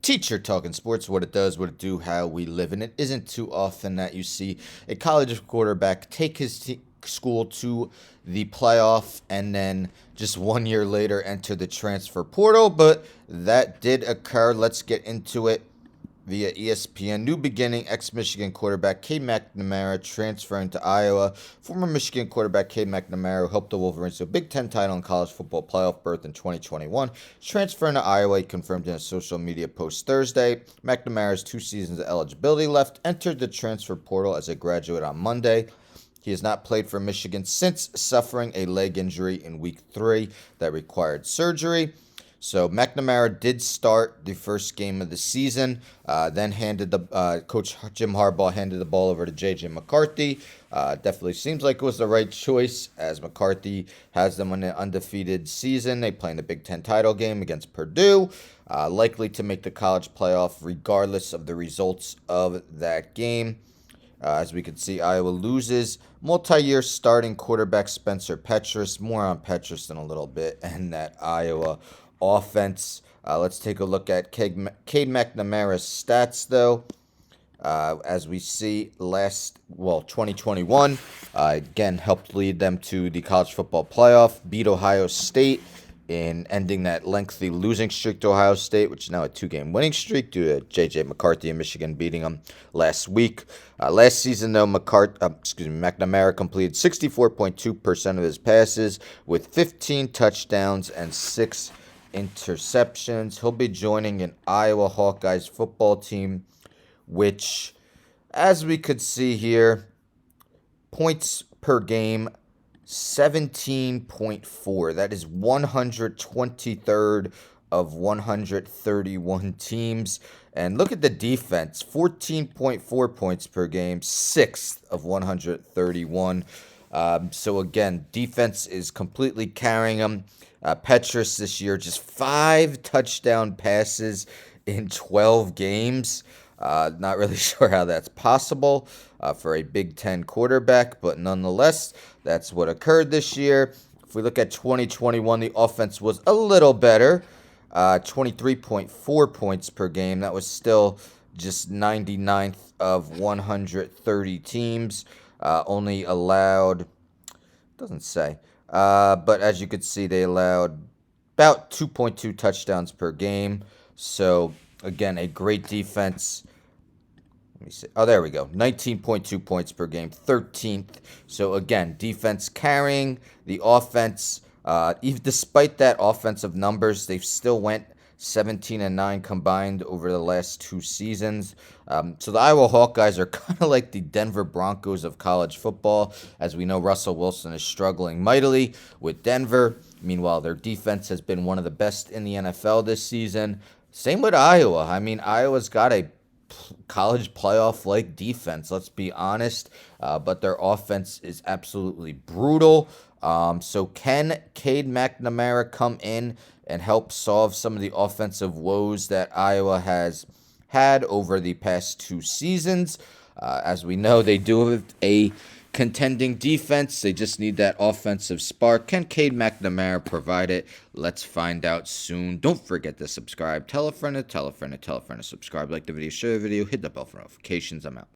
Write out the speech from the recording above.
Teacher talking sports, what it does, what it do, how we live. And it isn't too often that you see a college quarterback take his school to the playoff and then just 1 year later enter the transfer portal. But that did occur. Let's get into it. Via ESPN, new beginning, ex-Michigan quarterback Cade McNamara transferring to Iowa. Former Michigan quarterback Cade McNamara, who helped the Wolverines to a Big Ten title in college football playoff berth in 2021, transferring to Iowa. He confirmed in a social media post Thursday. McNamara's 2 seasons of eligibility left, entered the transfer portal as a graduate on Monday. He has not played for Michigan since suffering a leg injury in week 3 that required surgery. So McNamara did start the first game of the season, then handed the Coach Jim Harbaugh handed the ball over to J.J. McCarthy. Definitely seems like it was the right choice, as McCarthy has them on an undefeated season. They play in the Big Ten title game against Purdue, likely to make the college playoff regardless of the results of that game. As we can see, Iowa loses multi-year starting quarterback Spencer Petras. More on Petras in a little bit, and that Iowa offense. Let's take a look at Cade McNamara's stats, though. As we see, 2021, again, helped lead them to the college football playoff, beat Ohio State in ending that lengthy losing streak to Ohio State, which is now a 2-game winning streak due to J.J. McCarthy and Michigan beating them last week. Last season, though, McNamara completed 64.2% of his passes with 15 touchdowns and 6 interceptions. He'll be joining an Iowa Hawkeyes football team, which, as we could see here, points per game, 17.4. That is 123rd of 131 teams. And look at the defense, 14.4 points per game, 6th of 131. So again, defense is completely carrying them. Petras this year, just 5 touchdown passes in 12 games. Not really sure how that's possible for a Big Ten quarterback, but nonetheless, that's what occurred this year. If we look at 2021, the offense was a little better, 23.4 points per game. That was still just 99th of 130 teams. Only allowed, doesn't say, but as you could see, they allowed about 2.2 touchdowns per game. So, again, a great defense. Let me see. Oh, there we go. 19.2 points per game, 13th. So, again, defense carrying the offense. Even despite that offensive numbers, they've still went 17-9 combined over the last 2 seasons. So the Iowa Hawkeyes are kind of like the Denver Broncos of college football. As we know, Russell Wilson is struggling mightily with Denver. Meanwhile, their defense has been one of the best in the NFL this season. Same with Iowa. I mean, Iowa's got a college playoff-like defense, let's be honest. But their offense is absolutely brutal. So can Cade McNamara come in and help solve some of the offensive woes that Iowa has had over the past 2 seasons? As we know, they do have a contending defense. They just need that offensive spark. Can Cade McNamara provide it? Let's find out soon. Don't forget to subscribe. Tell a friend to tell a friend to tell a friend to subscribe. Like the video, share the video, hit the bell for notifications. I'm out.